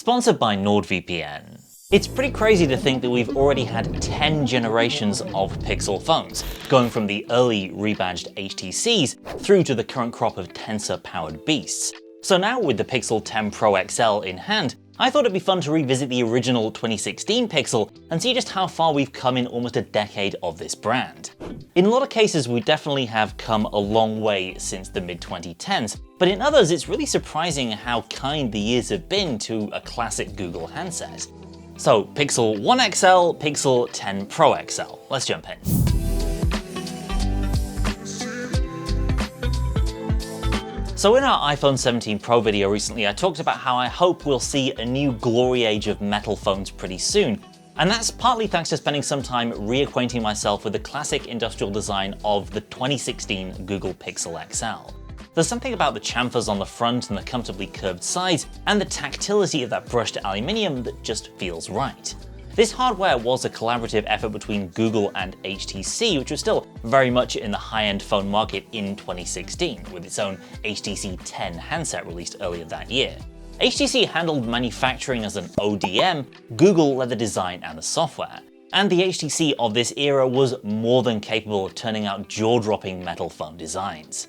Sponsored by NordVPN. It's pretty crazy to think that we've already had 10 generations of Pixel phones, going from the early rebadged HTCs through to the current crop of Tensor-powered beasts. So now with the Pixel 10 Pro XL in hand, I thought it'd be fun to revisit the original 2016 Pixel and see just how far we've come in almost a decade of this brand. In a lot of cases, we definitely have come a long way since the mid-2010s, but in others it's really surprising how kind the years have been to a classic Google handset. So Pixel 1 XL, Pixel 10 Pro XL. Let's jump in. So in our iPhone 17 Pro video recently, I talked about how I hope we'll see a new glory age of metal phones pretty soon. And that's partly thanks to spending some time reacquainting myself with the classic industrial design of the 2016 Google Pixel XL. There's something about the chamfers on the front and the comfortably curved sides and the tactility of that brushed aluminium that just feels right. This hardware was a collaborative effort between Google and HTC, which was still very much in the high-end phone market in 2016, with its own HTC 10 handset released earlier that year. HTC handled manufacturing as an ODM, Google led the design and the software. And the HTC of this era was more than capable of turning out jaw-dropping metal phone designs.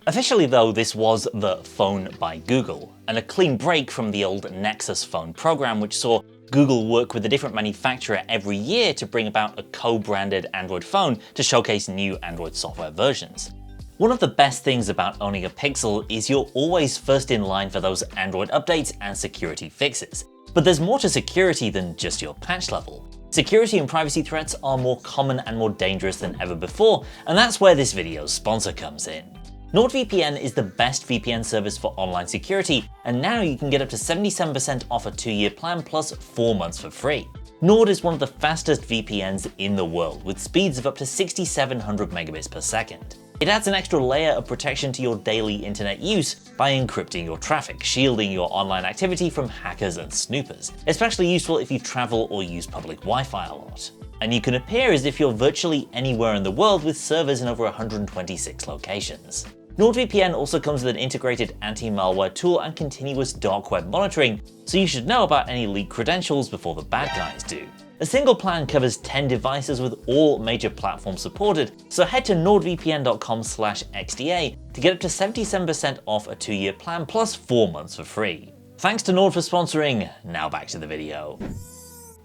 Officially though, this was the phone by Google, and a clean break from the old Nexus phone program, which saw Google work with a different manufacturer every year to bring about a co-branded Android phone to showcase new Android software versions. One of the best things about owning a Pixel is you're always first in line for those Android updates and security fixes. But there's more to security than just your patch level. Security and privacy threats are more common and more dangerous than ever before, and that's where this video's sponsor comes in. NordVPN is the best VPN service for online security, and now you can get up to 77% off a 2-year plan plus 4 months for free. Nord is one of the fastest VPNs in the world, with speeds of up to 6,700 megabits per second. It adds an extra layer of protection to your daily internet use by encrypting your traffic, shielding your online activity from hackers and snoopers, especially useful if you travel or use public Wi-Fi a lot. And you can appear as if you're virtually anywhere in the world with servers in over 126 locations. NordVPN also comes with an integrated anti-malware tool and continuous dark web monitoring, so you should know about any leaked credentials before the bad guys do. A single plan covers 10 devices with all major platforms supported, so head to nordvpn.com/xda to get up to 77% off a 2-year plan plus 4 months for free. Thanks to Nord for sponsoring, now back to the video.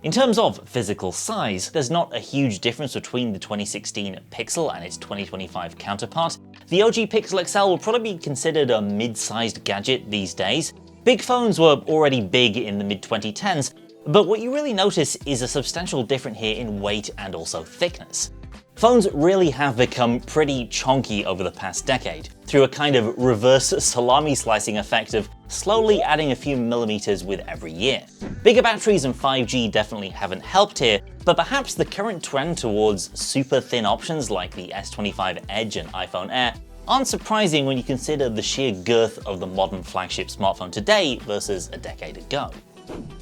In terms of physical size, there's not a huge difference between the 2016 Pixel and its 2025 counterpart. The OG Pixel XL will probably be considered a mid-sized gadget these days. Big phones were already big in the mid-2010s, but what you really notice is a substantial difference here in weight and also thickness. Phones really have become pretty chonky over the past decade, through a kind of reverse salami slicing effect of slowly adding a few millimeters with every year. Bigger batteries and 5G definitely haven't helped here, but perhaps the current trend towards super thin options like the S25 Edge and iPhone Air aren't surprising when you consider the sheer girth of the modern flagship smartphone today versus a decade ago.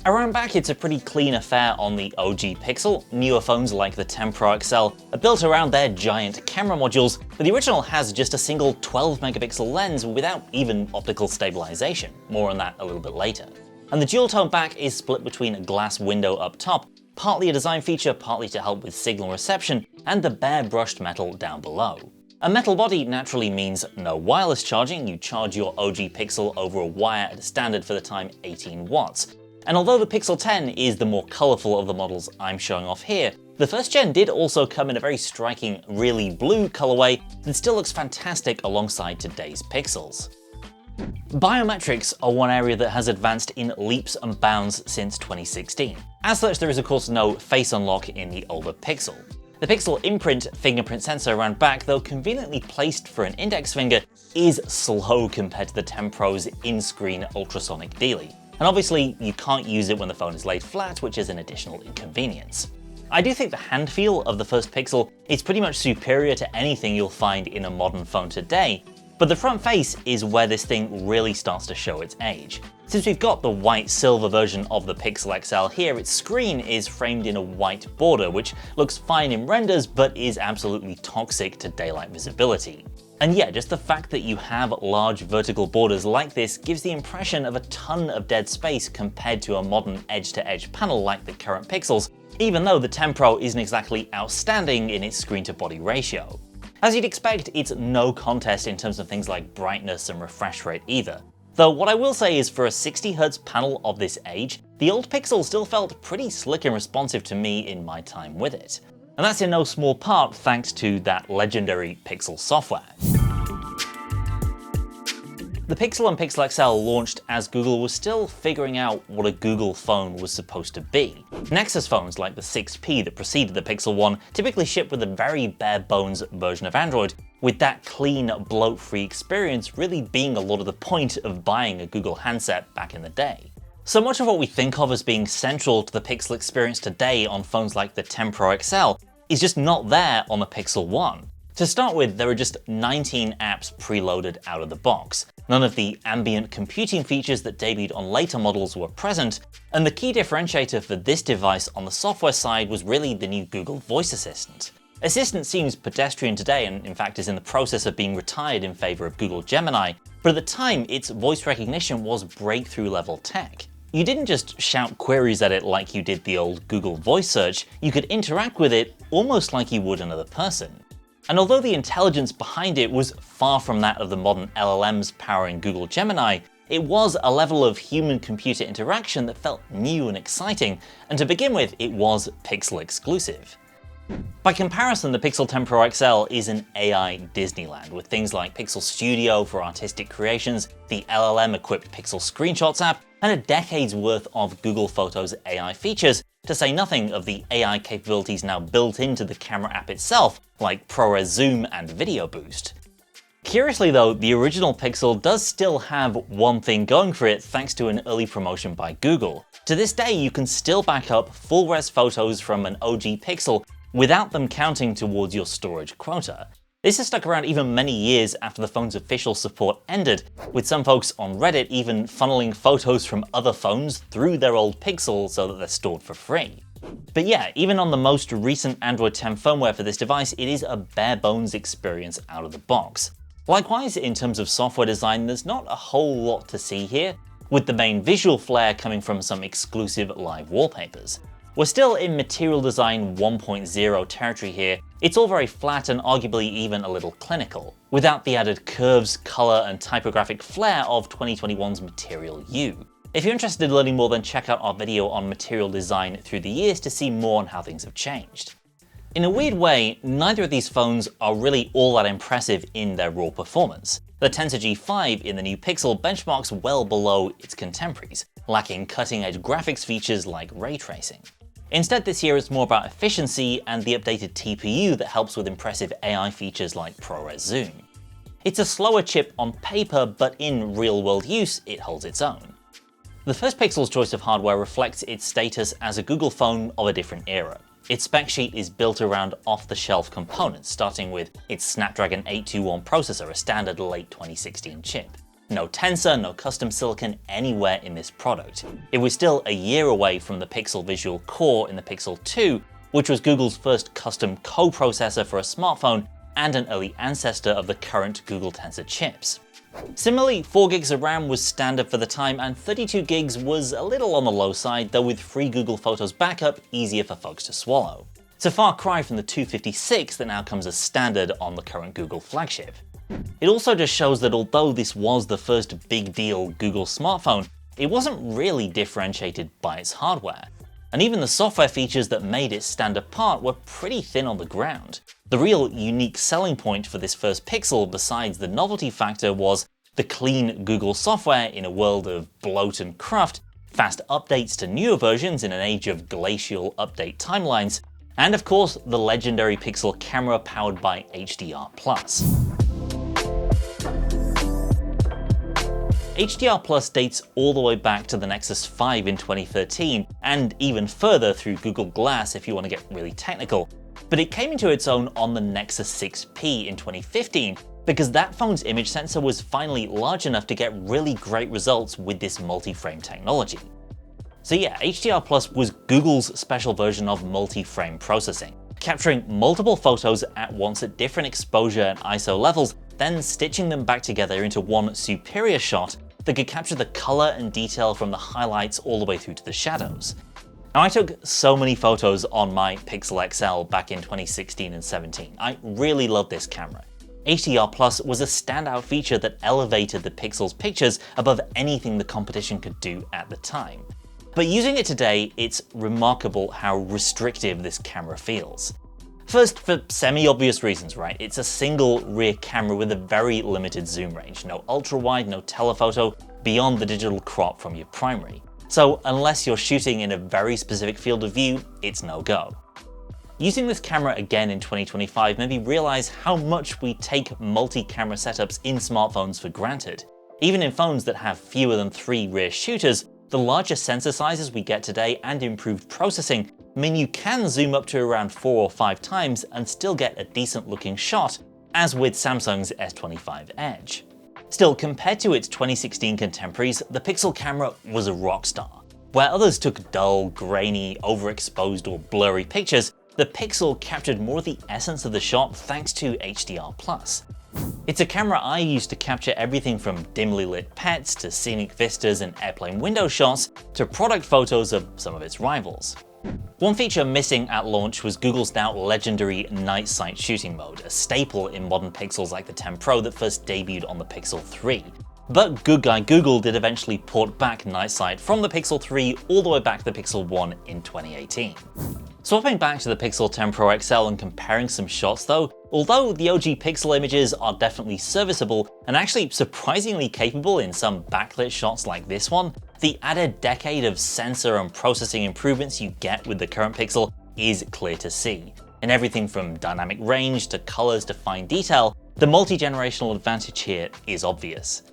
Around back, it's a pretty clean affair on the OG Pixel. Newer phones like the 10 Pro XL are built around their giant camera modules, but the original has just a single 12 megapixel lens without even optical stabilization. More on that a little bit later. And the dual tone back is split between a glass window up top, partly a design feature, partly to help with signal reception, and the bare brushed metal down below. A metal body naturally means no wireless charging. You charge your OG Pixel over a wire at a standard for the time 18 watts. And although the Pixel 10 is the more colourful of the models I'm showing off here, the first gen did also come in a very striking really blue colourway that still looks fantastic alongside today's Pixels. Biometrics are one area that has advanced in leaps and bounds since 2016. As such, there is of course no face unlock in the older Pixel. The Pixel imprint fingerprint sensor around back, though conveniently placed for an index finger, is slow compared to the 10 Pro's in-screen ultrasonic dealie. And obviously, you can't use it when the phone is laid flat, which is an additional inconvenience. I do think the hand feel of the first Pixel is pretty much superior to anything you'll find in a modern phone today, but the front face is where this thing really starts to show its age. Since we've got the white silver version of the Pixel XL here, its screen is framed in a white border, which looks fine in renders but is absolutely toxic to daylight visibility. And yeah, just the fact that you have large vertical borders like this gives the impression of a ton of dead space compared to a modern edge-to-edge panel like the current Pixels, even though the 10 Pro isn't exactly outstanding in its screen-to-body ratio. As you'd expect, it's no contest in terms of things like brightness and refresh rate either. Though what I will say is for a 60Hz panel of this age, the old Pixel still felt pretty slick and responsive to me in my time with it. And that's in no small part thanks to that legendary Pixel software. The Pixel and Pixel XL launched as Google was still figuring out what a Google phone was supposed to be. Nexus phones like the 6P that preceded the Pixel One typically ship with a very bare bones version of Android, with that clean, bloat-free experience really being a lot of the point of buying a Google handset back in the day. So much of what we think of as being central to the Pixel experience today on phones like the 10 Pro XL is just not there on the Pixel One. To start with, there are just 19 apps preloaded out of the box. None of the ambient computing features that debuted on later models were present, and the key differentiator for this device on the software side was really the new Google Voice Assistant. Assistant seems pedestrian today and in fact is in the process of being retired in favor of Google Gemini, but at the time its voice recognition was breakthrough level tech. You didn't just shout queries at it like you did the old Google Voice Search, you could interact with it almost like you would another person. And although the intelligence behind it was far from that of the modern LLMs powering Google Gemini, it was a level of human-computer interaction that felt new and exciting, and to begin with, it was Pixel exclusive. By comparison, the Pixel 10 Pro XL is an AI Disneyland, with things like Pixel Studio for artistic creations, the LLM-equipped Pixel Screenshots app, and a decade's worth of Google Photos AI features, to say nothing of the AI capabilities now built into the camera app itself, like ProRes Zoom and Video Boost. Curiously though, the original Pixel does still have one thing going for it thanks to an early promotion by Google. To this day, you can still back up full-res photos from an OG Pixel without them counting towards your storage quota. This has stuck around even many years after the phone's official support ended, with some folks on Reddit even funneling photos from other phones through their old Pixel so that they're stored for free. But yeah, even on the most recent Android 10 firmware for this device, it is a bare bones experience out of the box. Likewise, in terms of software design, there's not a whole lot to see here, with the main visual flair coming from some exclusive live wallpapers. We're still in material design 1.0 territory here. It's all very flat and arguably even a little clinical, without the added curves, color, and typographic flair of 2021's Material U. If you're interested in learning more, then check out our video on material design through the years to see more on how things have changed. In a weird way, neither of these phones are really all that impressive in their raw performance. The Tensor G5 in the new Pixel benchmarks well below its contemporaries, lacking cutting-edge graphics features like ray tracing. Instead, this year it's more about efficiency and the updated TPU that helps with impressive AI features like ProRes Zoom. It's a slower chip on paper, but in real-world use, it holds its own. The first Pixel's choice of hardware reflects its status as a Google phone of a different era. Its spec sheet is built around off-the-shelf components, starting with its Snapdragon 821 processor, a standard late 2016 chip. No Tensor, no custom silicon anywhere in this product. It was still a year away from the Pixel Visual Core in the Pixel 2, which was Google's first custom co-processor for a smartphone and an early ancestor of the current Google Tensor chips. Similarly, 4 gigs of RAM was standard for the time, and 32 gigs was a little on the low side, though with free Google Photos backup easier for folks to swallow. It's a far cry from the 256 that now comes as standard on the current Google flagship. It also just shows that although this was the first big deal Google smartphone, it wasn't really differentiated by its hardware. And even the software features that made it stand apart were pretty thin on the ground. The real unique selling point for this first Pixel, besides the novelty factor, was the clean Google software in a world of bloat and cruft, fast updates to newer versions in an age of glacial update timelines, and of course the legendary Pixel camera powered by HDR+. HDR+ dates all the way back to the Nexus 5 in 2013, and even further through Google Glass if you want to get really technical. But it came into its own on the Nexus 6P in 2015, because that phone's image sensor was finally large enough to get really great results with this multi-frame technology. So yeah, HDR+ was Google's special version of multi-frame processing, capturing multiple photos at once at different exposure and ISO levels then stitching them back together into one superior shot that could capture the color and detail from the highlights all the way through to the shadows. Now, I took so many photos on my Pixel XL back in 2016 and 17. I really love this camera. HDR Plus was a standout feature that elevated the Pixel's pictures above anything the competition could do at the time. But using it today, it's remarkable how restrictive this camera feels. First, for semi-obvious reasons, right? It's a single rear camera with a very limited zoom range. No ultra-wide, no telephoto, beyond the digital crop from your primary. So unless you're shooting in a very specific field of view, it's no go. Using this camera again in 2025 made me realize how much we take multi-camera setups in smartphones for granted. Even in phones that have fewer than 3 rear shooters, the larger sensor sizes we get today and improved processing mean you can zoom up to around 4 or 5 times and still get a decent looking shot, as with Samsung's S25 Edge. Still, compared to its 2016 contemporaries, the Pixel camera was a rock star. Where others took dull, grainy, overexposed or blurry pictures, the Pixel captured more of the essence of the shot thanks to HDR+. It's a camera I use to capture everything from dimly lit pets to scenic vistas and airplane window shots to product photos of some of its rivals. One feature missing at launch was Google's now legendary night sight shooting mode, a staple in modern Pixels like the 10 Pro that first debuted on the Pixel 3. But good guy Google did eventually port back night sight from the Pixel 3 all the way back to the Pixel 1 in 2018. Swapping back to the Pixel 10 Pro XL and comparing some shots though, although the OG Pixel images are definitely serviceable and actually surprisingly capable in some backlit shots like this one, the added decade of sensor and processing improvements you get with the current Pixel is clear to see. In everything from dynamic range to colors to fine detail, the multi-generational advantage here is obvious.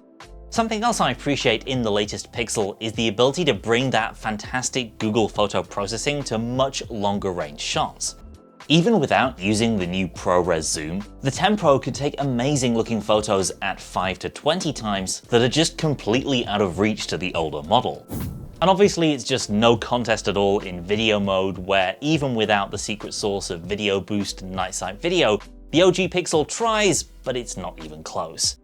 Something else I appreciate in the latest Pixel is the ability to bring that fantastic Google photo processing to much longer range shots. Even without using the new ProRes zoom, the 10 Pro could take amazing looking photos at 5 to 20 times that are just completely out of reach to the older model. And obviously it's just no contest at all in video mode, where even without the secret sauce of Video Boost night sight video, the OG Pixel tries, but it's not even close.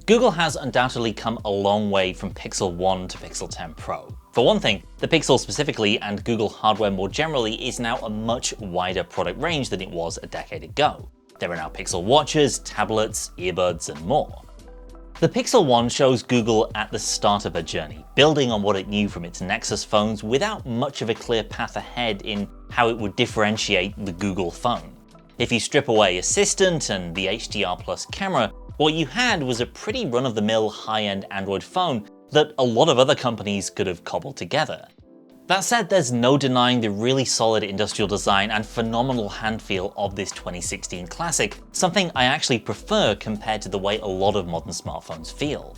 Google has undoubtedly come a long way from Pixel 1 to Pixel 10 Pro. For one thing, the Pixel specifically and Google hardware more generally is now a much wider product range than it was a decade ago. There are now Pixel watches, tablets, earbuds, and more. The Pixel 1 shows Google at the start of a journey, building on what it knew from its Nexus phones without much of a clear path ahead in how it would differentiate the Google phone. If you strip away Assistant and the HDR+ camera, what you had was a pretty run-of-the-mill high-end Android phone that a lot of other companies could have cobbled together. That said, there's no denying the really solid industrial design and phenomenal hand feel of this 2016 classic, something I actually prefer compared to the way a lot of modern smartphones feel.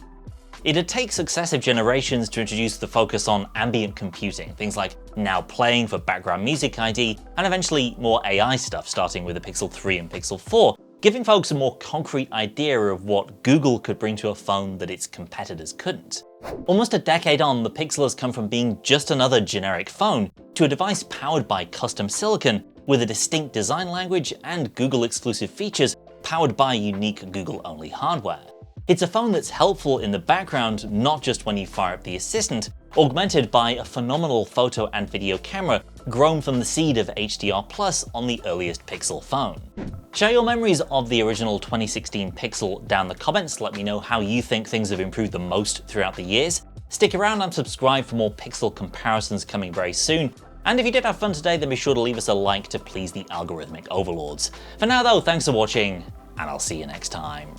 It'd take successive generations to introduce the focus on ambient computing, things like Now Playing for background music ID, and eventually more AI stuff starting with the Pixel 3 and Pixel 4, giving folks a more concrete idea of what Google could bring to a phone that its competitors couldn't. Almost a decade on, the Pixel has come from being just another generic phone to a device powered by custom silicon with a distinct design language and Google-exclusive features powered by unique Google-only hardware. It's a phone that's helpful in the background, not just when you fire up the Assistant, augmented by a phenomenal photo and video camera grown from the seed of HDR+ on the earliest Pixel phone. Share your memories of the original 2016 Pixel down in the comments. Let me know how you think things have improved the most throughout the years. Stick around and subscribe for more Pixel comparisons coming very soon. And if you did have fun today, then be sure to leave us a like to please the algorithmic overlords. For now though, thanks for watching, and I'll see you next time.